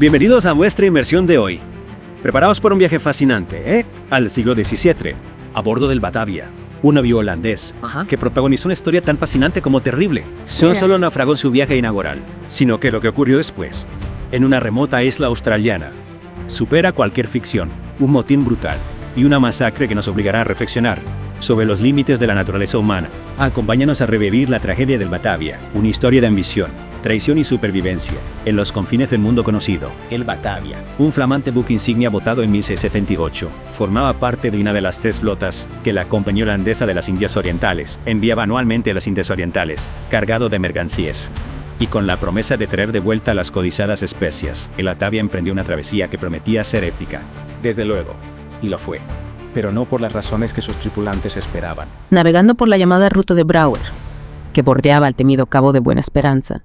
Bienvenidos a nuestra inmersión de hoy. Preparaos para un viaje fascinante, al siglo XVII, a bordo del Batavia, un navío holandés que protagonizó una historia tan fascinante como terrible. No solo naufragó en su viaje inaugural, sino que lo que ocurrió después, en una remota isla australiana, supera cualquier ficción, un motín brutal y una masacre que nos obligará a reflexionar sobre los límites de la naturaleza humana. Acompáñanos a revivir la tragedia del Batavia, una historia de ambición, traición y supervivencia, en los confines del mundo conocido. El Batavia, un flamante buque insignia botado en 1668, formaba parte de una de las 3 flotas que la Compañía Holandesa de las Indias Orientales enviaba anualmente a las Indias Orientales, cargado de mercancías. Y con la promesa de traer de vuelta las codiciadas especias, el Batavia emprendió una travesía que prometía ser épica. Desde luego, y lo fue, pero no por las razones que sus tripulantes esperaban. Navegando por la llamada Ruta de Brouwer, que bordeaba el temido Cabo de Buena Esperanza,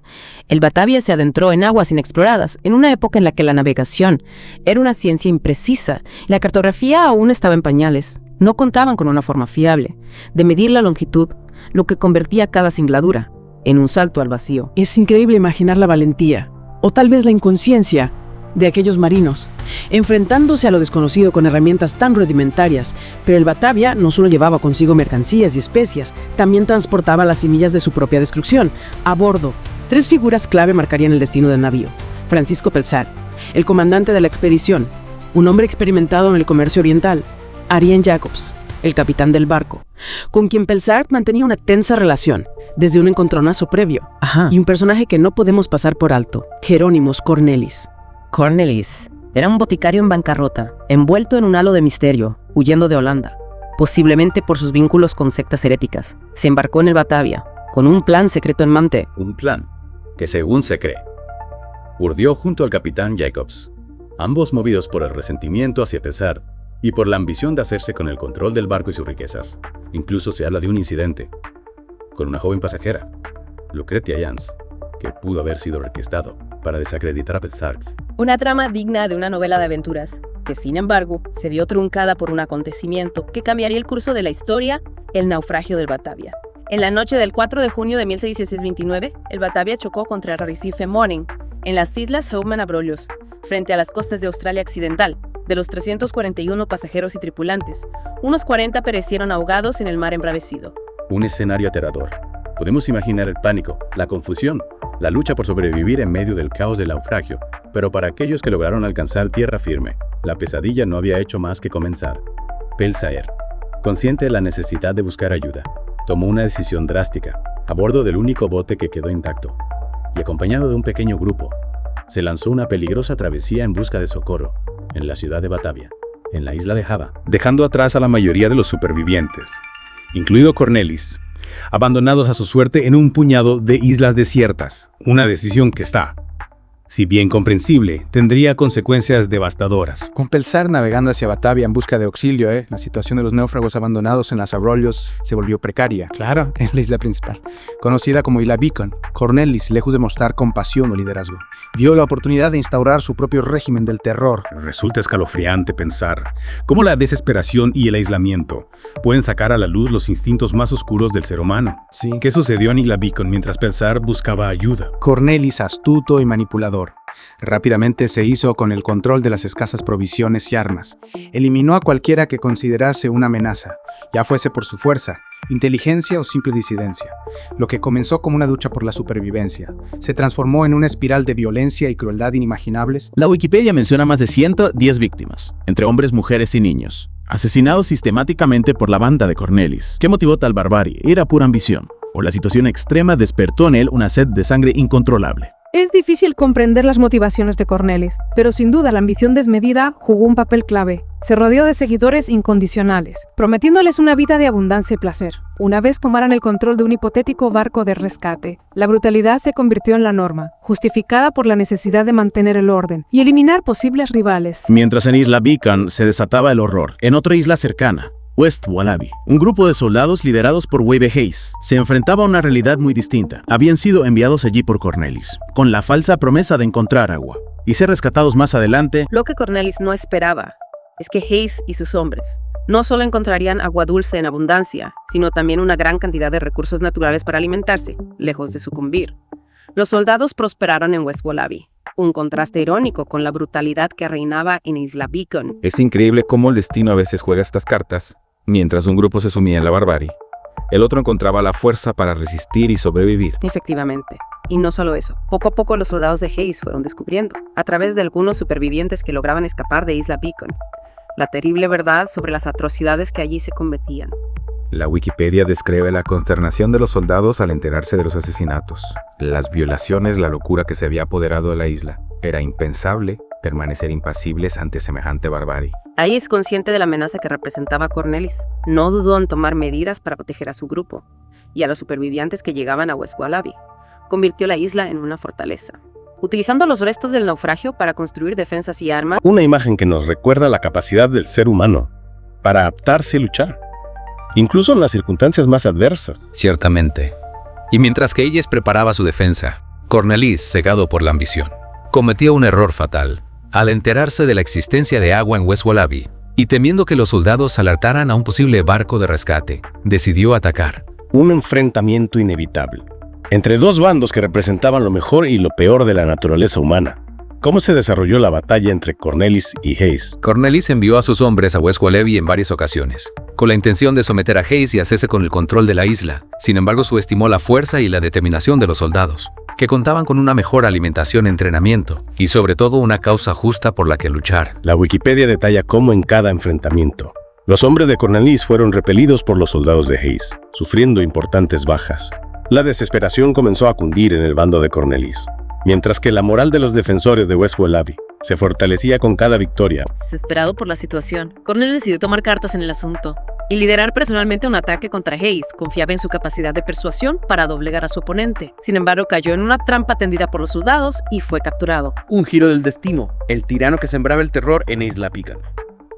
el Batavia se adentró en aguas inexploradas, en una época en la que la navegación era una ciencia imprecisa y la cartografía aún estaba en pañales. No contaban con una forma fiable de medir la longitud, lo que convertía cada singladura en un salto al vacío. Es increíble imaginar la valentía, o tal vez la inconsciencia, de aquellos marinos, enfrentándose a lo desconocido con herramientas tan rudimentarias, pero el Batavia no solo llevaba consigo mercancías y especias, también transportaba las semillas de su propia destrucción. A bordo, 3 figuras clave marcarían el destino del navío. Francisco Pelsart, el comandante de la expedición, un hombre experimentado en el comercio oriental. Arjen Jacobs, el capitán del barco, con quien Pelsart mantenía una tensa relación, desde un encontronazo previo. Y un personaje que no podemos pasar por alto, Jerónimos Cornelis. Cornelis era un boticario en bancarrota, envuelto en un halo de misterio, huyendo de Holanda. Posiblemente por sus vínculos con sectas heréticas, se embarcó en el Batavia, con un plan secreto en mente. Un plan que, según se cree, urdió junto al capitán Jacobs, ambos movidos por el resentimiento hacia Pelsart y por la ambición de hacerse con el control del barco y sus riquezas. Incluso se habla de un incidente con una joven pasajera, Lucretia Jans, que pudo haber sido orquestado para desacreditar a Pelsart. Una trama digna de una novela de aventuras, que sin embargo se vio truncada por un acontecimiento que cambiaría el curso de la historia, el naufragio del Batavia. En la noche del 4 de junio de 1629, el Batavia chocó contra el arrecife Morning, en las islas Heuman-Abrolhos, frente a las costas de Australia Occidental. De los 341 pasajeros y tripulantes, unos 40 perecieron ahogados en el mar embravecido. Un escenario aterrador. Podemos imaginar el pánico, la confusión, la lucha por sobrevivir en medio del caos del naufragio, pero para aquellos que lograron alcanzar tierra firme, la pesadilla no había hecho más que comenzar. Pelsart, consciente de la necesidad de buscar ayuda, tomó una decisión drástica, a bordo del único bote que quedó intacto, y acompañado de un pequeño grupo, se lanzó una peligrosa travesía en busca de socorro, en la ciudad de Batavia, en la isla de Java, dejando atrás a la mayoría de los supervivientes, incluido Cornelis, abandonados a su suerte en un puñado de islas desiertas. Una decisión que si bien comprensible, tendría consecuencias devastadoras. Con Pelsart navegando hacia Batavia en busca de auxilio, la situación de los náufragos abandonados en las Abrolhos se volvió precaria. Claro. En la isla principal, conocida como Isla Beacon, Cornelis, lejos de mostrar compasión o liderazgo, vio la oportunidad de instaurar su propio régimen del terror. Resulta escalofriante pensar cómo la desesperación y el aislamiento pueden sacar a la luz los instintos más oscuros del ser humano. Sí. ¿Qué sucedió en Isla Beacon mientras Pelsart buscaba ayuda? Cornelis, astuto y manipulador, rápidamente se hizo con el control de las escasas provisiones y armas. Eliminó a cualquiera que considerase una amenaza, ya fuese por su fuerza, inteligencia o simple disidencia. Lo que comenzó como una lucha por la supervivencia se transformó en una espiral de violencia y crueldad inimaginables. La Wikipedia menciona más de 110 víctimas, entre hombres, mujeres y niños, asesinados sistemáticamente por la banda de Cornelis. ¿Qué motivó tal barbarie? ¿Era pura ambición? ¿O la situación extrema despertó en él una sed de sangre incontrolable? Es difícil comprender las motivaciones de Cornelis, pero sin duda la ambición desmedida jugó un papel clave. Se rodeó de seguidores incondicionales, prometiéndoles una vida de abundancia y placer. Una vez tomaran el control de un hipotético barco de rescate, la brutalidad se convirtió en la norma, justificada por la necesidad de mantener el orden y eliminar posibles rivales. Mientras en Isla Beacon se desataba el horror, en otra isla cercana, West Wallaby, un grupo de soldados liderados por Wave Hayes se enfrentaba a una realidad muy distinta. Habían sido enviados allí por Cornelis, con la falsa promesa de encontrar agua y ser rescatados más adelante. Lo que Cornelis no esperaba es que Hayes y sus hombres no solo encontrarían agua dulce en abundancia, sino también una gran cantidad de recursos naturales para alimentarse, lejos de sucumbir. Los soldados prosperaron en West Wallaby, un contraste irónico con la brutalidad que reinaba en Isla Beacon. Es increíble cómo el destino a veces juega estas cartas. Mientras un grupo se sumía en la barbarie, el otro encontraba la fuerza para resistir y sobrevivir. Efectivamente. Y no solo eso, poco a poco los soldados de Hayes fueron descubriendo, a través de algunos supervivientes que lograban escapar de Isla Beacon, la terrible verdad sobre las atrocidades que allí se cometían. La Wikipedia describe la consternación de los soldados al enterarse de los asesinatos, las violaciones, la locura que se había apoderado de la isla. Era impensable permanecer impasibles ante semejante barbarie. Hayes, consciente de la amenaza que representaba Cornelis, no dudó en tomar medidas para proteger a su grupo y a los supervivientes que llegaban a West Wallaby. Convirtió la isla en una fortaleza, utilizando los restos del naufragio para construir defensas y armas. Una imagen que nos recuerda la capacidad del ser humano para adaptarse y luchar, incluso en las circunstancias más adversas. Ciertamente. Y mientras que Hayes preparaba su defensa, Cornelis, cegado por la ambición, cometió un error fatal al enterarse de la existencia de agua en West Wallaby y temiendo que los soldados alertaran a un posible barco de rescate, decidió atacar. Un enfrentamiento inevitable entre dos bandos que representaban lo mejor y lo peor de la naturaleza humana. ¿Cómo se desarrolló la batalla entre Cornelis y Hayes? Cornelis envió a sus hombres a West Wallaby en varias ocasiones, con la intención de someter a Hayes y hacerse con el control de la isla. Sin embargo, subestimó la fuerza y la determinación de los soldados, que contaban con una mejor alimentación y entrenamiento, y sobre todo una causa justa por la que luchar. La Wikipedia detalla cómo en cada enfrentamiento, los hombres de Cornelis fueron repelidos por los soldados de Hayes, sufriendo importantes bajas. La desesperación comenzó a cundir en el bando de Cornelis, mientras que la moral de los defensores de West Wallaby se fortalecía con cada victoria. Desesperado por la situación, Cornelis decidió tomar cartas en el asunto y liderar personalmente un ataque contra Hayes. Confiaba en su capacidad de persuasión para doblegar a su oponente. Sin embargo, cayó en una trampa tendida por los soldados y fue capturado. Un giro del destino, el tirano que sembraba el terror en Isla Beacon.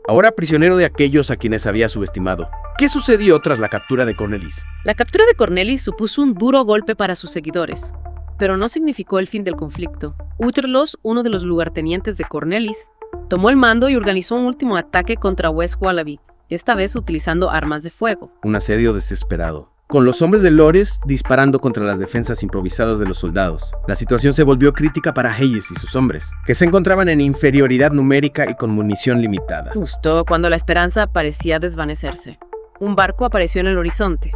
Ahora prisionero de aquellos a quienes había subestimado. ¿Qué sucedió tras la captura de Cornelis? La captura de Cornelis supuso un duro golpe para sus seguidores, pero no significó el fin del conflicto. Uterlos, uno de los lugartenientes de Cornelis, tomó el mando y organizó un último ataque contra West Wallaby, esta vez utilizando armas de fuego. Un asedio desesperado, con los hombres de Lores disparando contra las defensas improvisadas de los soldados. La situación se volvió crítica para Hayes y sus hombres, que se encontraban en inferioridad numérica y con munición limitada. Justo cuando la esperanza parecía desvanecerse, un barco apareció en el horizonte.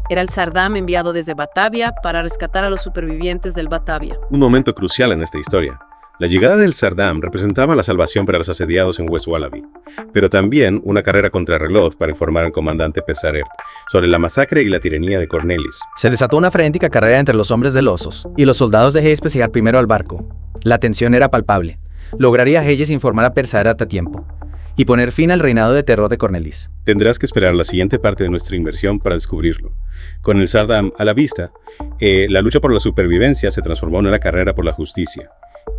Era el Sardam enviado desde Batavia para rescatar a los supervivientes del Batavia. Un momento crucial en esta historia. La llegada del Sardam representaba la salvación para los asediados en West Wallaby, pero también una carrera contrarreloj para informar al comandante Pesaert sobre la masacre y la tiranía de Cornelis. Se desató una frenética carrera entre los hombres del Osos y los soldados de Hayes para llegar primero al barco. La tensión era palpable. ¿Lograría Hayes informar a Pesaert a tiempo y poner fin al reinado de terror de Cornelis? Tendrás que esperar la siguiente parte de nuestra inversión para descubrirlo. Con el Sardam a la vista, la lucha por la supervivencia se transformó en una carrera por la justicia.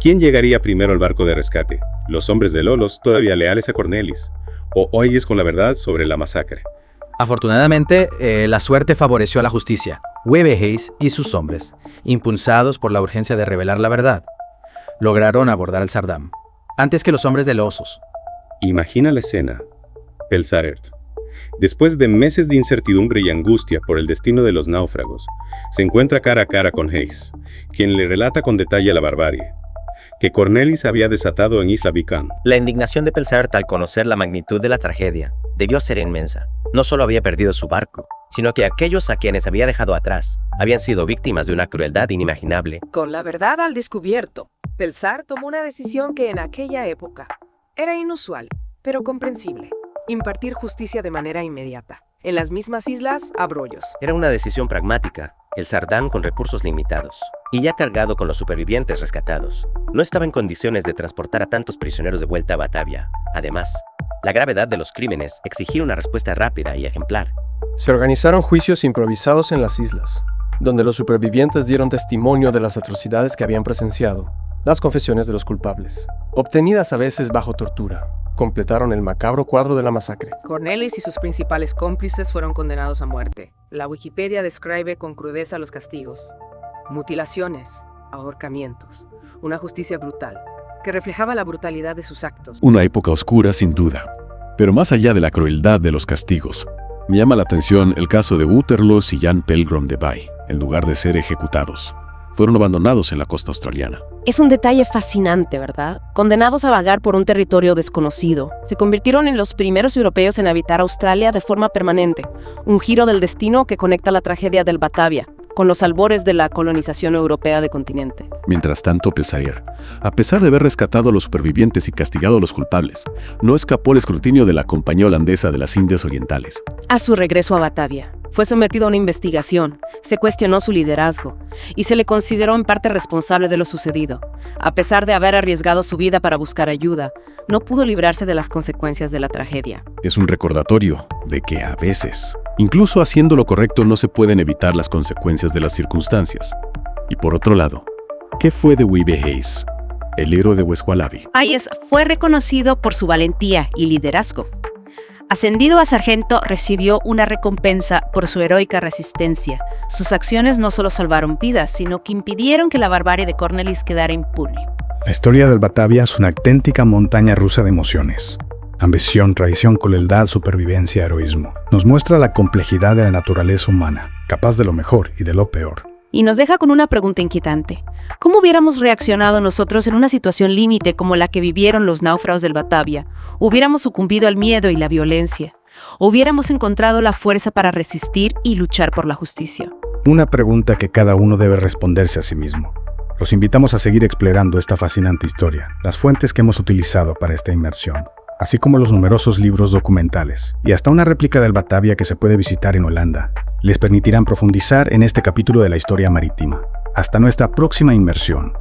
¿Quién llegaría primero al barco de rescate? ¿Los hombres de Lolos, todavía leales a Cornelis? ¿O Hayes con la verdad sobre la masacre? Afortunadamente, la suerte favoreció a la justicia. Webbe Hayes y sus hombres, impulsados por la urgencia de revelar la verdad, lograron abordar el Sardam, antes que los hombres de los Osos. Imagina la escena. Pesaert, después de meses de incertidumbre y angustia por el destino de los náufragos, se encuentra cara a cara con Hayes, quien le relata con detalle la barbarie que Cornelis había desatado en Isla Beacon. La indignación de Pesaert al conocer la magnitud de la tragedia debió ser inmensa. No solo había perdido su barco, sino que aquellos a quienes había dejado atrás habían sido víctimas de una crueldad inimaginable. Con la verdad al descubierto, Pesaert tomó una decisión que en aquella época era inusual, pero comprensible: impartir justicia de manera inmediata. En las mismas islas, a brollos. Era una decisión pragmática. El Sardam, con recursos limitados y ya cargado con los supervivientes rescatados, no estaba en condiciones de transportar a tantos prisioneros de vuelta a Batavia. Además, la gravedad de los crímenes exigía una respuesta rápida y ejemplar. Se organizaron juicios improvisados en las islas, donde los supervivientes dieron testimonio de las atrocidades que habían presenciado. Las confesiones de los culpables, obtenidas a veces bajo tortura, completaron el macabro cuadro de la masacre. Cornelis y sus principales cómplices fueron condenados a muerte. La Wikipedia describe con crudeza los castigos: mutilaciones, ahorcamientos, una justicia brutal que reflejaba la brutalidad de sus actos. Una época oscura, sin duda. Pero más allá de la crueldad de los castigos, me llama la atención el caso de Uterlos y Jan Pelgrom de Bay, en lugar de ser ejecutados. fueron abandonados en la costa australiana. Es un detalle fascinante, ¿verdad? Condenados a vagar por un territorio desconocido, se convirtieron en los primeros europeos en habitar Australia de forma permanente, un giro del destino que conecta la tragedia del Batavia con los albores de la colonización europea del continente. Mientras tanto, Pelsaer, a pesar de haber rescatado a los supervivientes y castigado a los culpables, no escapó al escrutinio de la Compañía Holandesa de las Indias Orientales. A su regreso a Batavia, fue sometido a una investigación, se cuestionó su liderazgo y se le consideró en parte responsable de lo sucedido. A pesar de haber arriesgado su vida para buscar ayuda, no pudo librarse de las consecuencias de la tragedia. Es un recordatorio de que a veces, incluso haciendo lo correcto, no se pueden evitar las consecuencias de las circunstancias. Y por otro lado, ¿qué fue de Wee-Bey Hayes, el héroe de West Wallaby? Hayes fue reconocido por su valentía y liderazgo. Ascendido a sargento, recibió una recompensa por su heroica resistencia. Sus acciones no solo salvaron vidas, sino que impidieron que la barbarie de Cornelis quedara impune. La historia del Batavia es una auténtica montaña rusa de emociones. Ambición, traición, crueldad, supervivencia, heroísmo. Nos muestra la complejidad de la naturaleza humana, capaz de lo mejor y de lo peor. Y nos deja con una pregunta inquietante. ¿Cómo hubiéramos reaccionado nosotros en una situación límite como la que vivieron los náufragos del Batavia? ¿Hubiéramos sucumbido al miedo y la violencia? ¿O hubiéramos encontrado la fuerza para resistir y luchar por la justicia? Una pregunta que cada uno debe responderse a sí mismo. Los invitamos a seguir explorando esta fascinante historia, las fuentes que hemos utilizado para esta inmersión, así como los numerosos libros documentales, y hasta una réplica del Batavia que se puede visitar en Holanda, les permitirán profundizar en este capítulo de la historia marítima. Hasta nuestra próxima inmersión.